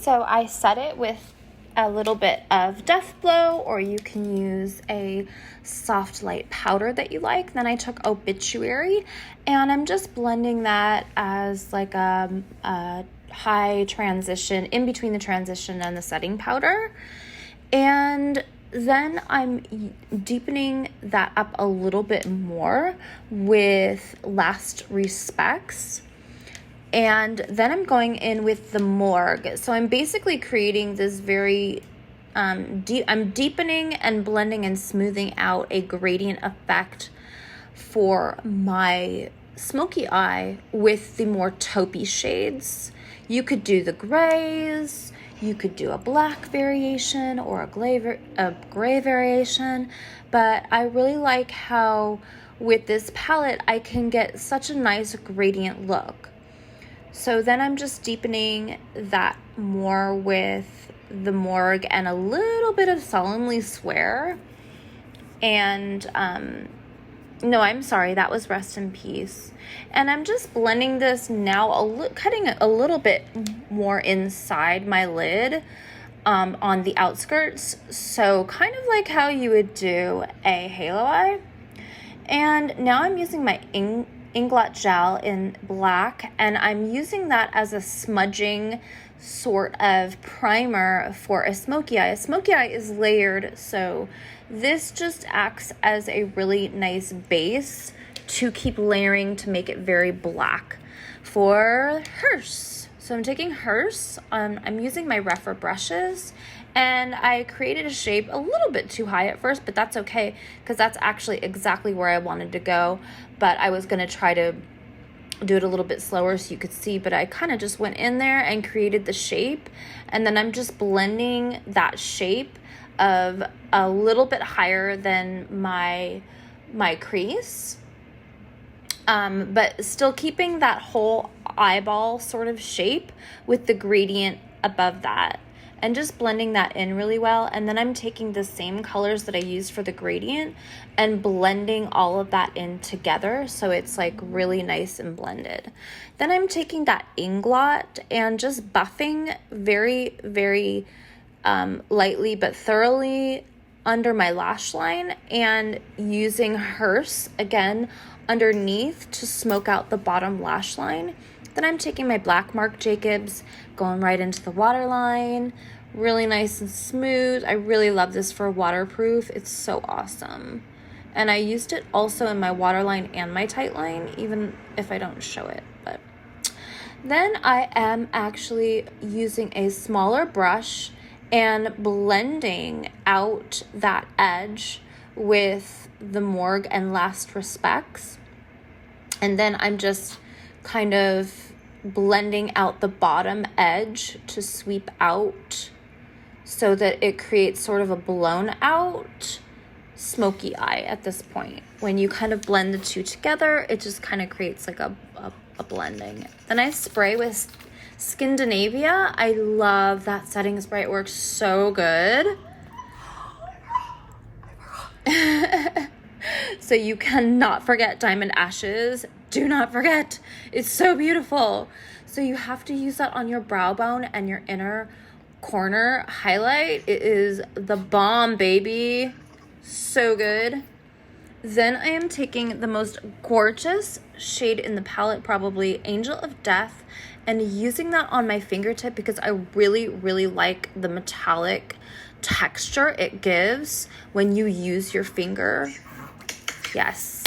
So I set it with a little bit of Death Blow, or you can use a soft light powder that you like. Then I took Obituary, and I'm just blending that as like a high transition, in between the transition and the setting powder. And then I'm deepening that up a little bit more with Last Respects. And then I'm going in with the Morgue. So I'm basically creating this very, I'm deepening and blending and smoothing out a gradient effect for my smoky eye with the more taupey shades. You could do the grays, you could do a black variation or a gray variation, but I really like how with this palette I can get such a nice gradient look. So then I'm just deepening that more with the Morgue and a little bit of Solemnly Swear. And, no, I'm sorry, that was Rest in Peace. And I'm just blending this now, cutting it a little bit more inside my lid, on the outskirts. So kind of like how you would do a halo eye. And now I'm using my Inglot gel in black, and I'm using that as a smudging sort of primer for a smoky eye. A smoky eye is layered, so this just acts as a really nice base to keep layering to make it very black for Hearse. So I'm taking Hearse, I'm using my Refer brushes, and I created a shape a little bit too high at first, but that's okay because that's actually exactly where I wanted to go. But I was going to try to do it a little bit slower so you could see, but I kind of just went in there and created the shape, and then I'm just blending that shape of a little bit higher than my crease, but still keeping that whole eyeball sort of shape with the gradient above that, and just blending that in really well. And then I'm taking the same colors that I used for the gradient and blending all of that in together so it's like really nice and blended. Then I'm taking that Inglot and just buffing very, very lightly but thoroughly under my lash line, and using Hearse again underneath to smoke out the bottom lash line. Then I'm taking my Black Marc Jacobs, going right into the waterline, really nice and smooth. I really love this for waterproof. It's so awesome. And I used it also in my waterline and my tight line, even if I don't show it. But then I am actually using a smaller brush and blending out that edge with the Morgue and Last Respects. And then I'm just kind of blending out the bottom edge to sweep out so that it creates sort of a blown out smoky eye at this point. When you kind of blend the two together, it just kind of creates like a blending. Then I spray with Skindinavia. I love that setting spray. It works so good. So you cannot forget Diamond Ashes. Do not forget. It's so beautiful. So you have to use that on your brow bone and your inner corner highlight. It is the bomb, baby. So good. Then I am taking the most gorgeous shade in the palette, probably Angel of Death, and using that on my fingertip because I really, really like the metallic texture it gives when you use your finger. Yes.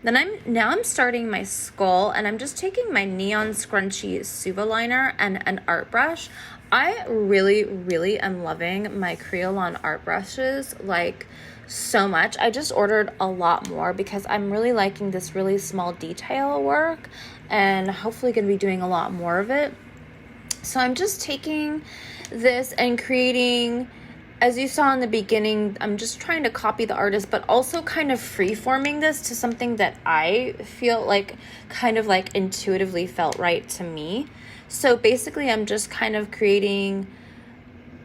Then I'm starting my skull, and I'm just taking my Neon Scrunchie Suva liner and an art brush. I really, really am loving my Kryolan art brushes like so much. I just ordered a lot more because I'm really liking this really small detail work, and hopefully going to be doing a lot more of it. So I'm just taking this and creating, as you saw in the beginning, I'm just trying to copy the artist, but also kind of free-forming this to something that I feel like kind of like intuitively felt right to me. So basically, I'm just kind of creating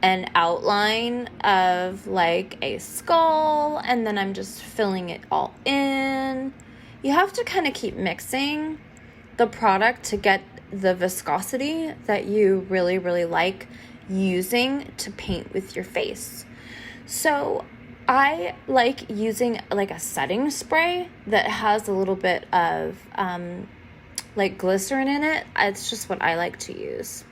an outline of like a skull, and then I'm just filling it all in. You have to kind of keep mixing the product to get the viscosity that you really, really like using to paint with your face. So I like using like a setting spray that has a little bit of like glycerin in it. It's just what I like to use.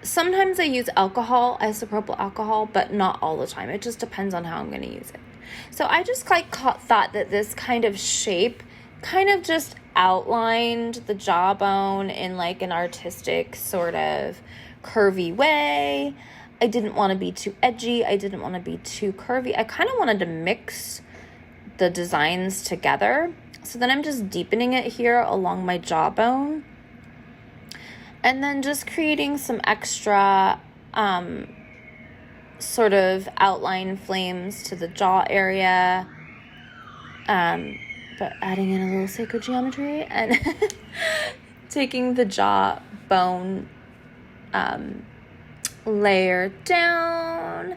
Sometimes I use alcohol, isopropyl alcohol, but not all the time. It just depends on how I'm going to use it. So I just like thought that this kind of shape kind of just outlined the jawbone in like an artistic sort of curvy way. I didn't want to be too edgy. I didn't want to be too curvy. I kind of wanted to mix the designs together. So then I'm just deepening it here along my jawbone. And then just creating some extra sort of outline flames to the jaw area. But adding in a little sacred geometry and taking the jawbone layer down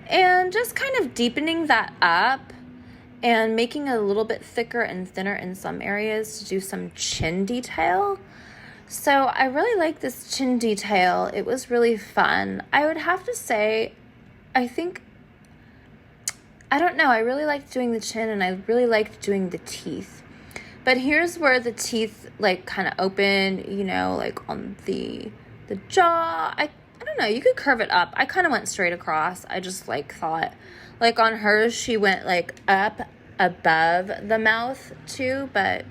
and just kind of deepening that up and making it a little bit thicker and thinner in some areas to do some chin detail. So I really like this chin detail. It was really fun. I would have to say, I don't know, I really liked doing the chin and I really liked doing the teeth. But here's where the teeth like kind of open, you know, like on the jaw. I don't know, you could curve it up. I kind of went straight across. I just like thought, like on hers, she went like up above the mouth too, but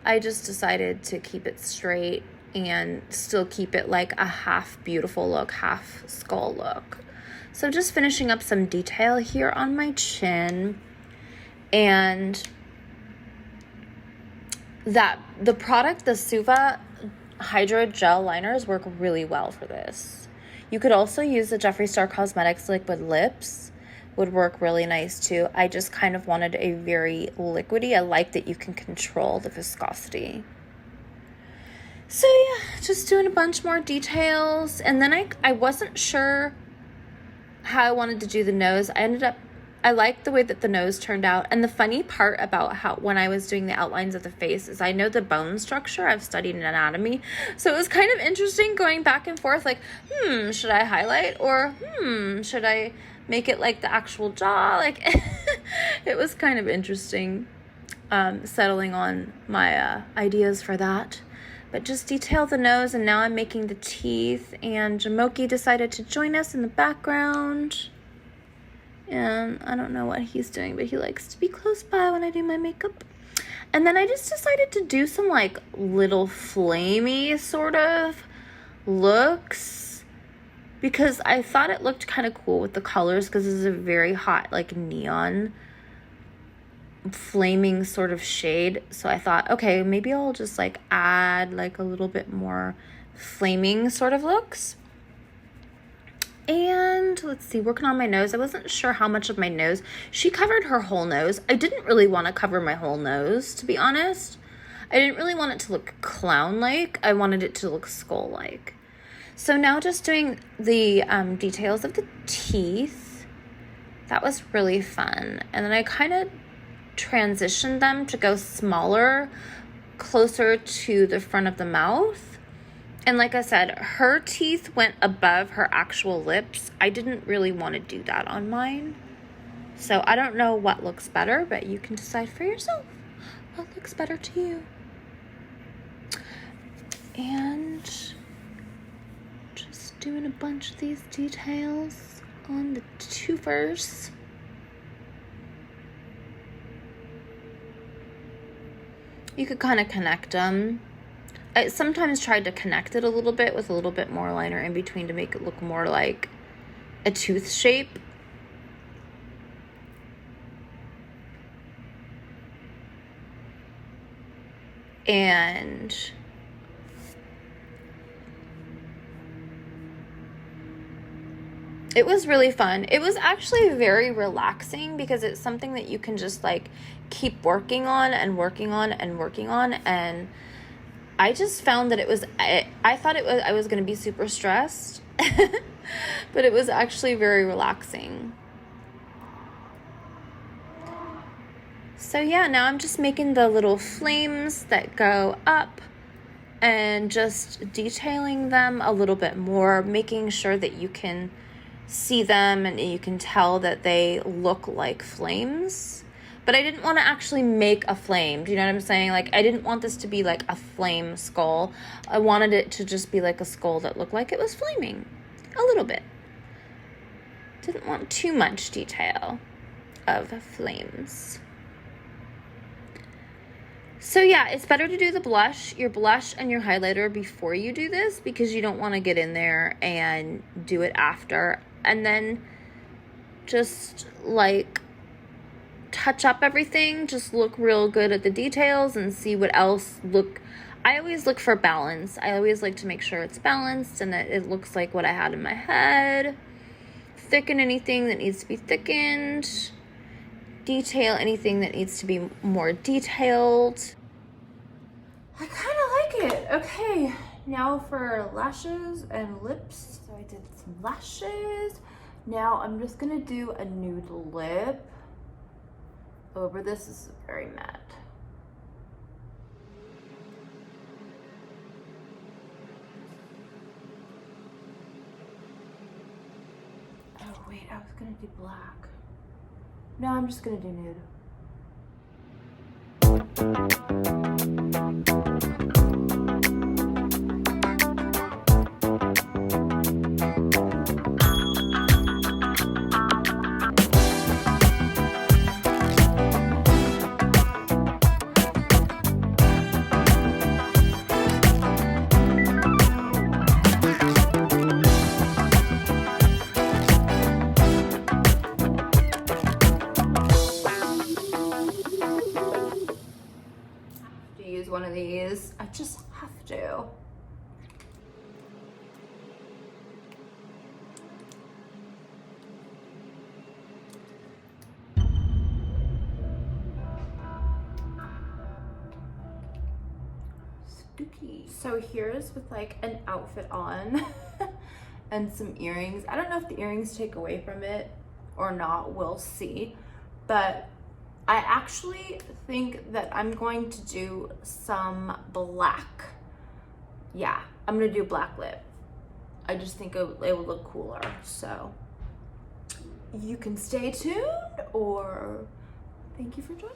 I just decided to keep it straight and still keep it like a half beautiful look, half skull look. So just finishing up some detail here on my chin. And the product, the Suva Hydra Gel Liners work really well for this. You could also use the Jeffree Star Cosmetics Liquid Lips. Would work really nice too. I just kind of wanted a very liquidy. I like that you can control the viscosity. So yeah, just doing a bunch more details. And then I wasn't sure how I wanted to do the nose. I liked the way that the nose turned out. And the funny part about how when I was doing the outlines of the face is I know the bone structure. I've studied anatomy. So it was kind of interesting going back and forth like, should I highlight or should I make it like the actual jaw? Like it was kind of interesting settling on my ideas for that. But just detail the nose, and now I'm making the teeth, and Jamoki decided to join us in the background. And I don't know what he's doing, but he likes to be close by when I do my makeup. And then I just decided to do some like little flamey sort of looks because I thought it looked kind of cool with the colors because this is a very hot like neon flaming sort of shade. So I thought, okay, maybe I'll just like add like a little bit more flaming sort of looks. And let's see, working on my nose. I wasn't sure how much of my nose. She covered her whole nose. I didn't really want to cover my whole nose, to be honest. I didn't really want it to look clown-like. I wanted it to look skull-like. So now just doing the details of the teeth. That was really fun. And then I kind of transitioned them to go smaller, closer to the front of the mouth. And like I said, her teeth went above her actual lips. I didn't really want to do that on mine. So I don't know what looks better, but you can decide for yourself what looks better to you. And just doing a bunch of these details on the twoffers. You could kind of connect them. I sometimes tried to connect it a little bit with a little bit more liner in between to make it look more like a tooth shape. And it was really fun. It was actually very relaxing because it's something that you can just like keep working on and working on and working on. And I just found that I thought I was going to be super stressed, but it was actually very relaxing. So yeah, now I'm just making the little flames that go up and just detailing them a little bit more, making sure that you can see them and you can tell that they look like flames. But I didn't want to actually make a flame. Do you know what I'm saying? Like, I didn't want this to be like a flame skull. I wanted it to just be like a skull that looked like it was flaming a little bit. Didn't want too much detail of flames. So yeah, it's better to do the blush, your blush and your highlighter before you do this, because you don't want to get in there and do it after. And then just like touch up everything, just look real good at the details and see what else I always look for balance. I always like to make sure it's balanced and that it looks like what I had in my head. Thicken anything that needs to be thickened. Detail anything that needs to be more detailed. I kind of like it. Okay, now for lashes and lips. So I did some lashes. Now I'm just gonna do a nude lip over this. This is very matte. Oh wait, I was gonna do black. No, I'm just gonna do nude. One of these. I just have to. Spooky. So here's with like an outfit on and some earrings. I don't know if the earrings take away from it or not. We'll see. But I actually think that I'm going to do some black. Yeah, I'm gonna do black lip. I just think it will look cooler. So you can stay tuned, or thank you for joining.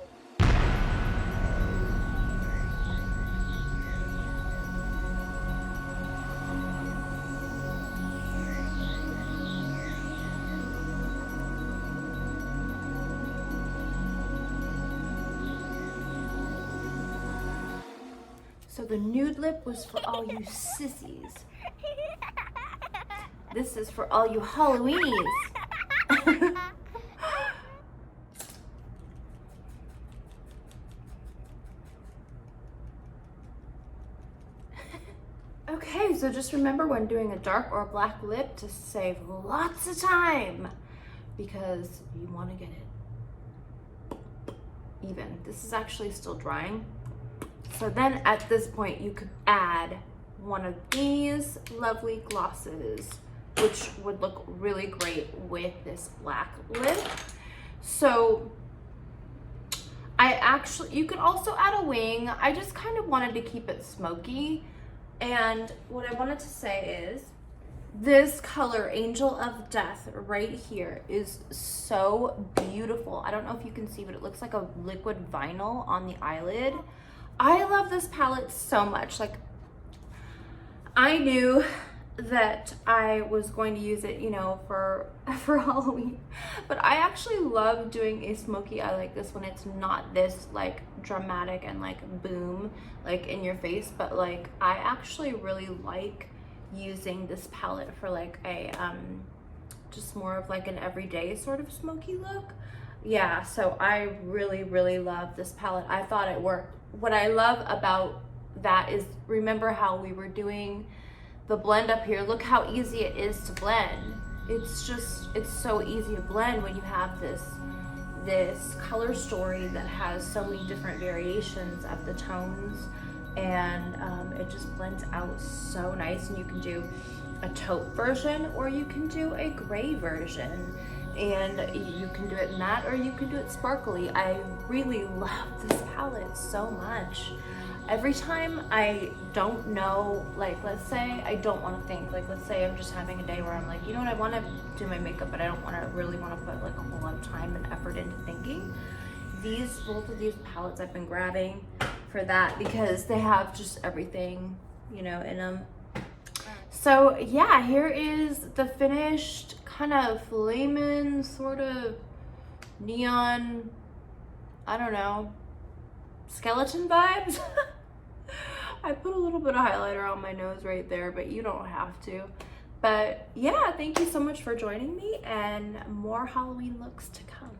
So the nude lip was for all you sissies. This is for all you Halloweenies. Okay, so just remember when doing a dark or a black lip to save lots of time, because you want to get it even. This is actually still drying. So then at this point you could add one of these lovely glosses, which would look really great with this black lip. So you could also add a wing. I just kind of wanted to keep it smoky. And what I wanted to say is this color, Angel of Death, right here is so beautiful. I don't know if you can see, but it looks like a liquid vinyl on the eyelid. I love this palette so much. Like, I knew that I was going to use it, you know, for Halloween, but I actually love doing a smoky eye like this when it's not this like dramatic and like boom, like in your face, but like I actually really like using this palette for like a just more of like an everyday sort of smoky look. Yeah, so I really love this palette. I thought it worked. What I love about that is, remember how we were doing the blend up here? Look how easy it is to blend. It's so easy to blend when you have this color story that has so many different variations of the tones, and it just blends out so nice. And you can do a taupe version or you can do a gray version, and you can do it matte or you can do it sparkly. I really love this palette. palettes so much. Every time I don't know, like let's say I don't want to think, like let's say I'm just having a day where I'm like, you know what, I want to do my makeup, but I don't really want to put like a whole lot of time and effort into thinking. Both of these palettes I've been grabbing for that because they have just everything, you know, in them. So yeah, here is the finished kind of layman sort of neon, I don't know, skeleton vibes. I put a little bit of highlighter on my nose right there, but you don't have to. But yeah, thank you so much for joining me, and more Halloween looks to come.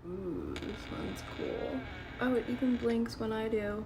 Ooh, this one's cool. Oh, it even blinks when I do.